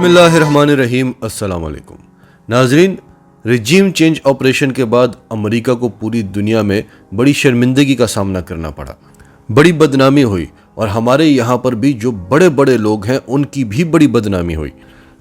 बिस्मिल्लाहिर्रहमानिर्रहीम। अस्सलाम वालेकुम नाजरीन। रिजीम चेंज ऑपरेशन के बाद अमेरिका को पूरी दुनिया में बड़ी शर्मिंदगी का सामना करना पड़ा, बड़ी बदनामी हुई और हमारे यहाँ पर भी जो बड़े बड़े लोग हैं उनकी भी बड़ी बदनामी हुई।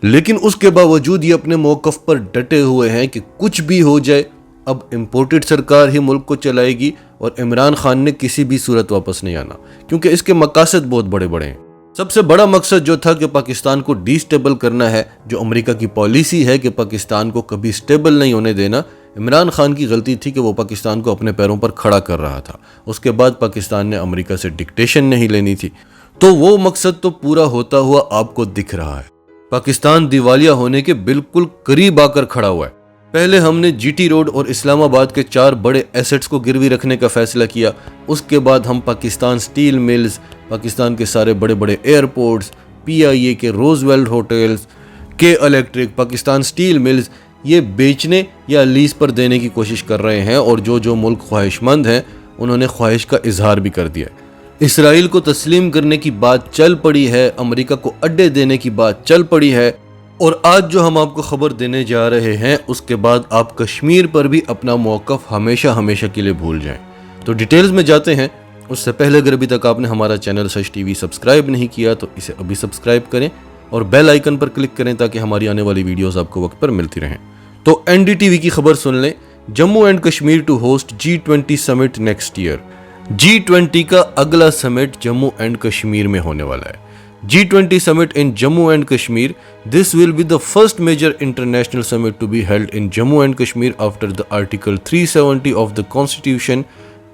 लेकिन उसके बावजूद ये अपने मौक़िफ़ पर डटे हुए हैं कि कुछ भी हो जाए अब इम्पोर्टेड सरकार ही मुल्क को चलाएगी और इमरान खान ने किसी भी सूरत वापस नहीं आना, क्योंकि इसके मकासद बहुत बड़े बड़े हैं। सबसे बड़ा मकसद जो था कि पाकिस्तान को डिस्टेबल करना है, जो अमेरिका की पॉलिसी है कि पाकिस्तान को कभी स्टेबल नहीं होने देना। इमरान खान की गलती थी कि वो पाकिस्तान को अपने पैरों पर खड़ा कर रहा था। उसके बाद पाकिस्तान ने अमेरिका से डिक्टेशन नहीं लेनी थी, तो वो मकसद तो पूरा होता हुआ आपको दिख रहा है। पाकिस्तान दिवालिया होने के बिल्कुल करीब आकर खड़ा हुआ है। पहले हमने जीटी रोड और इस्लामाबाद के 4 बड़े एसेट्स को गिरवी रखने का फैसला किया। उसके बाद हम पाकिस्तान स्टील मिल्स, पाकिस्तान के सारे बड़े बड़े एयरपोर्ट्स, पीआईए के रोजवेल्ट होटल्स, के इलेक्ट्रिक, पाकिस्तान स्टील मिल्स, ये बेचने या लीज पर देने की कोशिश कर रहे हैं। और जो मुल्क ख्वाहिशमंद हैं उन्होंने ख्वाहिश का इजहार भी कर दिया। इसराइल को तस्लीम करने की बात चल पड़ी है, अमेरिका को अड्डे देने की बात चल पड़ी है। और आज जो हम आपको खबर देने जा रहे हैं उसके बाद आप कश्मीर पर भी अपना मौक़िफ़ हमेशा हमेशा के लिए भूल जाएं। तो डिटेल्स में जाते हैं। उससे पहले अगर अभी तक आपने हमारा चैनल सच टीवी सब्सक्राइब नहीं किया तो इसे अभी सब्सक्राइब करें और बेल आइकन पर क्लिक करें ताकि हमारी आने वाली वीडियोस आपको वक्त पर मिलती रहें। तो एनडीटीवी की खबर सुन लें। Jammu and Kashmir to host G20 summit next year. G20 का अगला समिट जम्मू एंड कश्मीर में होने वाला है। G20 summit in Jammu and Kashmir. This will be the first major international summit to be held in Jammu and Kashmir after the Article 370 of the Constitution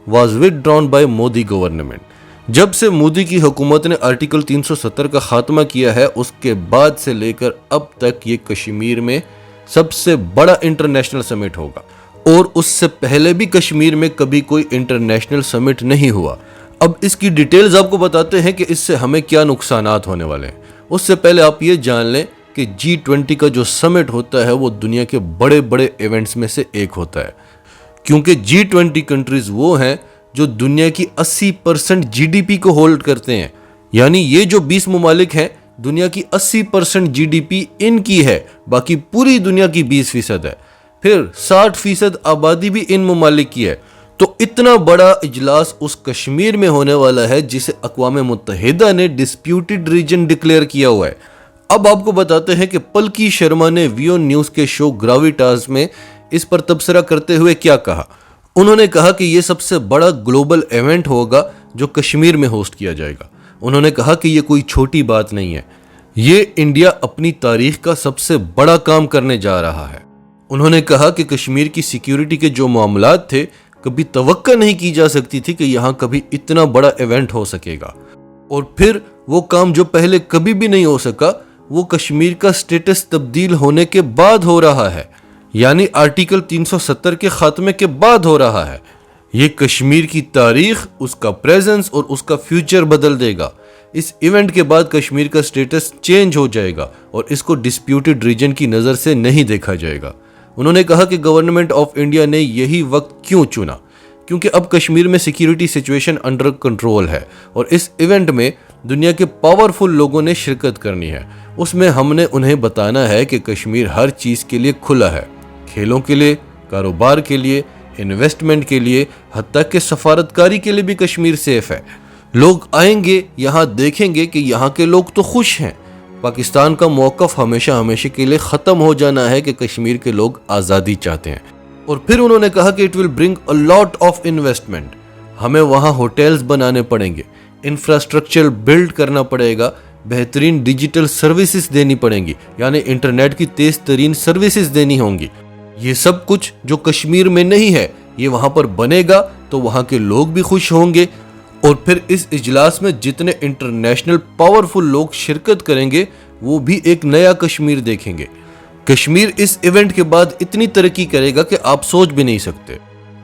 was withdrawn by Modi government. जब से मोदी की हुकूमत ने article 370 का खात्मा किया है उसके बाद से लेकर अब तक ये कश्मीर में सबसे बड़ा इंटरनेशनल समिट होगा। और उससे पहले भी कश्मीर में कभी कोई इंटरनेशनल समिट नहीं हुआ। अब इसकी डिटेल्स आपको बताते हैं कि इससे हमें क्या नुकसानात होने वाले हैं। उससे पहले आप ये जान लें कि G20 का जो समिट होता है वो दुनिया के बड़े बड़े इवेंट्स में से एक होता है, क्योंकि G20 कंट्रीज वो हैं जो दुनिया की 80% जीडीपी को होल्ड करते हैं। यानी ये जो 20 ममालिक हैं दुनिया की 80% जीडीपी इनकी है, बाकी पूरी दुनिया की 20% है। फिर 60% आबादी भी इन ममालिक की है। तो इतना बड़ा इजलास उस कश्मीर में होने वाला है जिसे अक़वाम मुत्तहिदा ने डिस्प्यूटेड रीजन डिक्लेयर किया हुआ है। अब आपको बताते हैं कि पलकी शर्मा ने वियो न्यूज़ के शो ग्राविटास में इस पर तबसरा करते हुए क्या कहा। उन्होंने कहा कि यह सबसे बड़ा ग्लोबल इवेंट होगा जो कश्मीर में होस्ट किया जाएगा। उन्होंने कहा कि यह कोई छोटी बात नहीं है, ये इंडिया अपनी तारीख का सबसे बड़ा काम करने जा रहा है। उन्होंने कहा कि कश्मीर की सिक्योरिटी के जो मामलात थे कभी तवक्का नहीं की जा सकती थी कि यहाँ कभी इतना बड़ा इवेंट हो सकेगा। और फिर वो काम जो पहले कभी भी नहीं हो सका वो कश्मीर का स्टेटस तब्दील होने के बाद हो रहा है, यानी आर्टिकल 370 के खात्मे के बाद हो रहा है। ये कश्मीर की तारीख, उसका प्रेजेंस और उसका फ्यूचर बदल देगा। इस इवेंट के बाद कश्मीर का स्टेटस चेंज हो जाएगा और इसको डिस्प्यूटेड रीजन की नज़र से नहीं देखा जाएगा। उन्होंने कहा कि गवर्नमेंट ऑफ इंडिया ने यही वक्त क्यों चुना, क्योंकि अब कश्मीर में सिक्योरिटी सिचुएशन अंडर कंट्रोल है और इस इवेंट में दुनिया के पावरफुल लोगों ने शिरकत करनी है। उसमें हमने उन्हें बताना है कि कश्मीर हर चीज़ के लिए खुला है, खेलों के लिए, कारोबार के लिए, इन्वेस्टमेंट के लिए, हत्ता कि सफारतकारी के लिए भी कश्मीर सेफ है। लोग आएंगे, यहाँ देखेंगे कि यहाँ के लोग तो खुश हैं। पाकिस्तान का मौक़िफ़ हमेशा हमेशा के लिए ख़त्म हो जाना है कि कश्मीर के लोग आज़ादी चाहते हैं। और फिर उन्होंने कहा कि it will bring a lot of investment. हमें वहाँ होटल्स बनाने पड़ेंगे, इंफ्रास्ट्रक्चर बिल्ड करना पड़ेगा, बेहतरीन डिजिटल सर्विसेज देनी पड़ेंगी, यानी इंटरनेट की तेज़ तरीन सर्विसेज देनी होंगी। ये सब कुछ जो कश्मीर में नहीं है ये वहाँ पर बनेगा तो वहाँ के लोग भी खुश होंगे। और फिर इस इजलास में जितने इंटरनेशनल पावरफुल लोग शिरकत करेंगे वो भी एक नया कश्मीर देखेंगे। कश्मीर इस इवेंट के बाद इतनी तरक्की करेगा कि आप सोच भी नहीं सकते।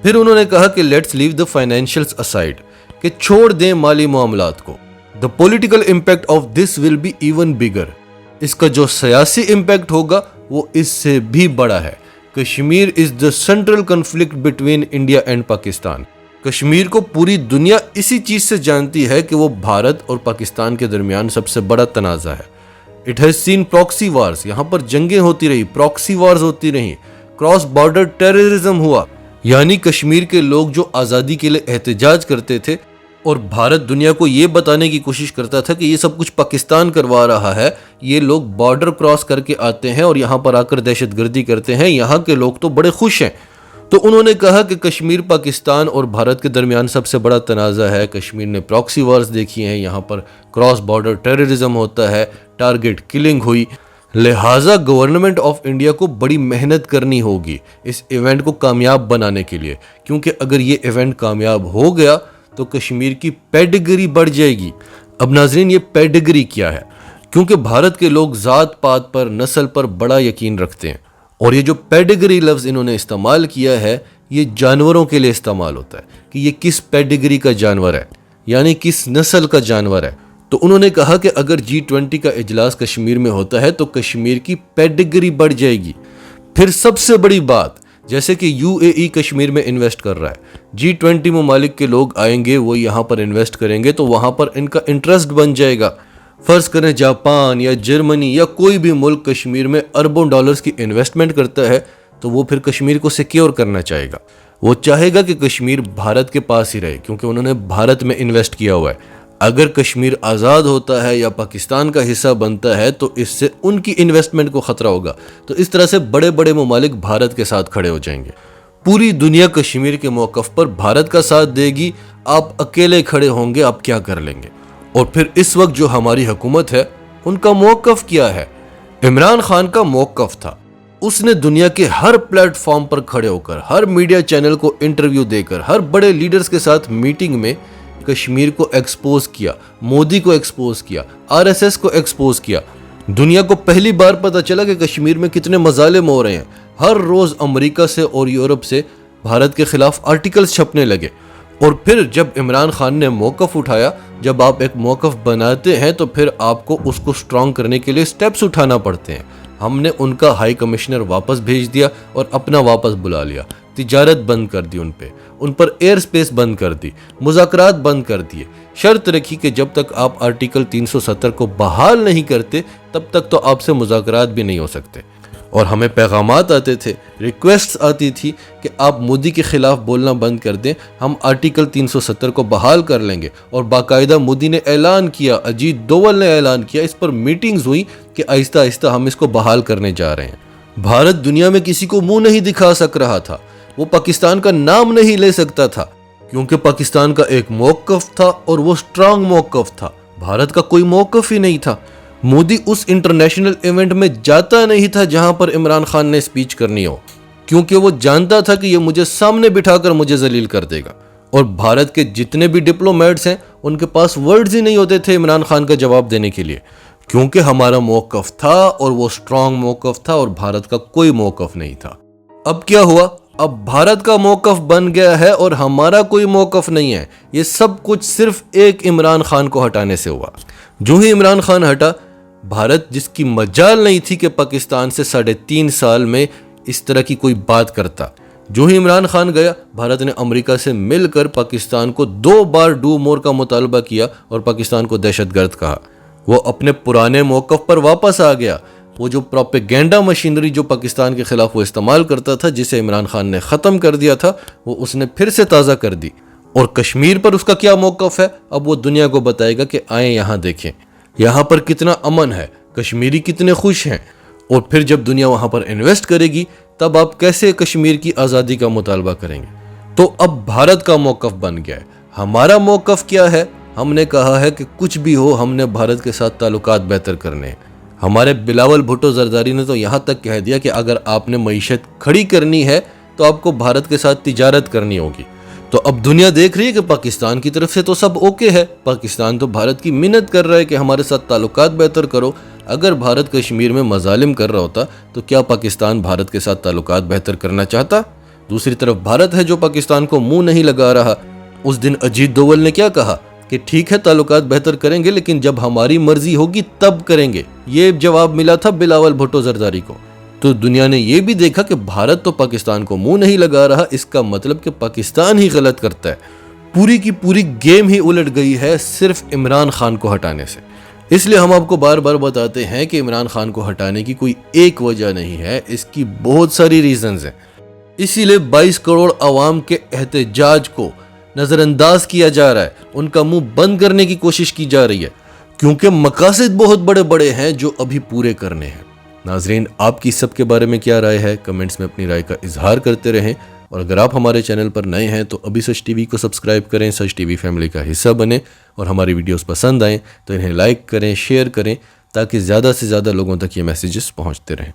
फिर उन्होंने कहा कि let's leave the financials aside, कि छोड़ दें माली मामलात को। The political impact of this will be even bigger. इसका जो सियासी इम्पैक्ट होगा वो इससे भी बड़ा है। Kashmir is the central conflict between India and Pakistan. Kashmir को पूरी दुनिया इसी चीज़ से जानती है कि वो भारत और पाकिस्तान के दरमियान सबसे बड़ा तनाज़ा है। It has seen proxy wars, यहाँ पर जंगें होती रही, प्रॉक्सी वार्स होती रही, क्रॉस बॉर्डर टेररिज्म हुआ, यानी कश्मीर के लोग जो आज़ादी के लिए एहतजाज करते थे और भारत दुनिया को ये बताने की कोशिश करता था कि ये सब कुछ पाकिस्तान करवा रहा है, ये लोग बॉर्डर क्रॉस करके आते हैं और यहाँ पर आकर दहशतगर्दी करते हैं, यहाँ के लोग तो बड़े खुश हैं। तो उन्होंने कहा कि कश्मीर पाकिस्तान और भारत के दरमियान सबसे बड़ा तनाज़ा है, कश्मीर ने प्रॉक्सी वार्स देखी हैं, यहाँ पर क्रॉस बॉर्डर टेररिज्म होता है, टारगेट किलिंग हुई, लिहाजा गवर्नमेंट ऑफ इंडिया को बड़ी मेहनत करनी होगी इस इवेंट को कामयाब बनाने के लिए, क्योंकि अगर ये इवेंट कामयाब हो गया तो कश्मीर की पेडिग्री बढ़ जाएगी। अब नाजरीन, ये पेडिग्री क्या है? क्योंकि भारत के लोग ज़ात पात पर, नस्ल पर बड़ा यकीन रखते हैं और ये जो पेडिग्री लफ्ज़ इन्होंने इस्तेमाल किया है ये जानवरों के लिए इस्तेमाल होता है कि ये किस पेडिग्री का जानवर है, यानी किस नस्ल का जानवर है। तो उन्होंने कहा कि अगर G20 का इजलास कश्मीर में होता है तो कश्मीर की पेडिग्री बढ़ जाएगी। फिर सबसे बड़ी बात, जैसे कि UAE कश्मीर में इन्वेस्ट कर रहा है, G20 ममालिक के लोग आएंगे, वो यहाँ पर इन्वेस्ट करेंगे तो वहाँ पर इनका इंटरेस्ट बन जाएगा। फ़र्ज़ करें जापान या जर्मनी या कोई भी मुल्क कश्मीर में अरबों डॉलर्स की इन्वेस्टमेंट करता है तो वो फिर कश्मीर को सिक्योर करना चाहेगा, वो चाहेगा कि कश्मीर भारत के पास ही रहे, क्योंकि उन्होंने भारत में इन्वेस्ट किया हुआ है। अगर कश्मीर आज़ाद होता है या पाकिस्तान का हिस्सा बनता है तो इससे उनकी इन्वेस्टमेंट को ख़तरा होगा। तो इस तरह से बड़े बड़े ममालिक भारत के साथ खड़े हो जाएंगे। पूरी दुनिया कश्मीर के मौक़िफ़ पर भारत का साथ देगी, आप अकेले खड़े होंगे, आप क्या कर लेंगे? और फिर इस वक्त जो हमारी हुकूमत है उनका मौक़िफ़ क्या है? इमरान खान का मौक़िफ़ था, उसने दुनिया के हर प्लेटफॉर्म पर खड़े होकर, हर मीडिया चैनल को इंटरव्यू देकर, हर बड़े लीडर्स के साथ मीटिंग में कश्मीर को एक्सपोज किया, मोदी को एक्सपोज किया, RSS को एक्सपोज किया। दुनिया को पहली बार पता चला कि कश्मीर में कितने मजालिम हो रहे हैं। हर रोज़ अमेरिका से और यूरोप से भारत के खिलाफ आर्टिकल्स छपने लगे। और फिर जब इमरान खान ने मौक़िफ़ उठाया, जब आप एक मौक़िफ़ बनाते हैं तो फिर आपको उसको स्ट्रॉन्ग करने के लिए स्टेप्स उठाना पड़ते हैं। हमने उनका हाई कमिश्नर वापस भेज दिया और अपना वापस बुला लिया, तिजारत बंद कर दी, उन पर एयर स्पेस बंद कर दी, मुज़ाकरात बंद कर दिए, शर्त रखी कि जब तक आप आर्टिकल 370 को बहाल नहीं करते तब तक तो आपसे मुज़ाकरात भी नहीं हो सकते। और हमें पैगामात आते थे, रिक्वेस्ट्स आती थी कि आप मोदी के ख़िलाफ़ बोलना बंद कर दें, हम आर्टिकल 370 को बहाल कर लेंगे। और बाकायदा मोदी ने ऐलान किया, अजीत डोवल ने ऐलान किया, इस पर मीटिंग्स हुई कि आहिस्ता आहिस्ता हम इसको बहाल करने जा रहे हैं। भारत दुनिया में किसी को मुंह नहीं दिखा सक रहा था, वो पाकिस्तान का नाम नहीं ले सकता था, क्योंकि पाकिस्तान का एक मौक़िफ़ था और वो स्ट्रांग मौक़िफ़ था। भारत का कोई मौक़िफ़ ही नहीं था। मोदी उस इंटरनेशनल इवेंट में जाता नहीं था जहां पर इमरान खान ने स्पीच करनी हो, क्योंकि वो जानता था कि ये मुझे सामने बिठाकर मुझे जलील कर देगा। और भारत के जितने भी डिप्लोमेट्स हैं उनके पास वर्ड्स ही नहीं होते थे इमरान खान का जवाब देने के लिए, क्योंकि हमारा मौक़िफ़ था और वो स्ट्रांग मौक़िफ़ था और भारत का कोई मौक़िफ़ नहीं था। अब क्या हुआ? अब भारत का मौक़िफ़ बन गया है और हमारा कोई मौक़िफ़ नहीं है। ये सब कुछ सिर्फ एक इमरान खान को हटाने से हुआ। जो ही इमरान खान हटा, भारत, जिसकी मजाल नहीं थी कि पाकिस्तान से 3.5 साल में इस तरह की कोई बात करता, जो ही इमरान खान गया, भारत ने अमेरिका से मिलकर पाकिस्तान को 2 बार डू मोर का मुतालबा किया और पाकिस्तान को दहशतगर्द कहा। वो अपने पुराने मौक़िफ़ पर वापस आ गया। वो जो प्रोपेगेंडा मशीनरी जो पाकिस्तान के ख़िलाफ़ वो इस्तेमाल करता था, जिसे इमरान खान ने ख़त्म कर दिया था, वो उसने फिर से ताज़ा कर दी। और कश्मीर पर उसका क्या मौक़िफ़ है, अब वो दुनिया को बताएगा कि आए यहाँ देखें, यहाँ पर कितना अमन है, कश्मीरी कितने खुश हैं। और फिर जब दुनिया वहाँ पर इन्वेस्ट करेगी तब आप कैसे कश्मीर की आज़ादी का मुतालबा करेंगे। तो अब भारत का मौक़िफ़ बन गया है। हमारा मौक़िफ़ क्या है? हमने कहा है कि कुछ भी हो, हमने भारत के साथ ताल्लुकात बेहतर करने हैं। हमारे बिलावल भुट्टो जरदारी ने तो यहाँ तक कह दिया कि अगर आपने मईशत खड़ी करनी है तो आपको भारत के साथ तिजारत करनी होगी। तो अब दुनिया देख रही है कि पाकिस्तान की तरफ से तो सब ओके है, पाकिस्तान तो भारत की मिन्नत कर रहा है कि हमारे साथ ताल्लुकात बेहतर करो। अगर भारत कश्मीर में मजालिम कर रहा होता तो क्या पाकिस्तान भारत के साथ ताल्लुकात बेहतर करना चाहता? दूसरी तरफ भारत है जो पाकिस्तान को मुंह नहीं लगा रहा। उस दिन अजीत डोवल ने क्या कहा कि ठीक है ताल्लुकात बेहतर करेंगे, लेकिन जब हमारी मर्जी होगी तब करेंगे। ये जवाब मिला था बिलावल भुट्टो जरदारी को। तो दुनिया ने यह भी देखा कि भारत तो पाकिस्तान को मुंह नहीं लगा रहा, इसका मतलब कि पाकिस्तान ही गलत करता है। पूरी की पूरी गेम ही उलट गई है सिर्फ इमरान खान को हटाने से। इसलिए हम आपको बार बार बताते हैं कि इमरान खान को हटाने की कोई एक वजह नहीं है, इसकी बहुत सारी रीजंस हैं। इसीलिए 22 करोड़ अवाम के एहतजाज को नज़रअंदाज किया जा रहा है, उनका मुंह बंद करने की कोशिश की जा रही है, क्योंकि मकासद बहुत बड़े बड़े हैं जो अभी पूरे करने हैं। नाजरीन, आपकी सबके बारे में क्या राय है? कमेंट्स में अपनी राय का इजहार करते रहें। और अगर आप हमारे चैनल पर नए हैं तो अभी सच टीवी को सब्सक्राइब करें, सच टीवी फैमिली का हिस्सा बने, और हमारी वीडियोस पसंद आएँ तो इन्हें लाइक करें, शेयर करें, ताकि ज़्यादा से ज़्यादा लोगों तक ये मैसेजेस पहुँचते रहें।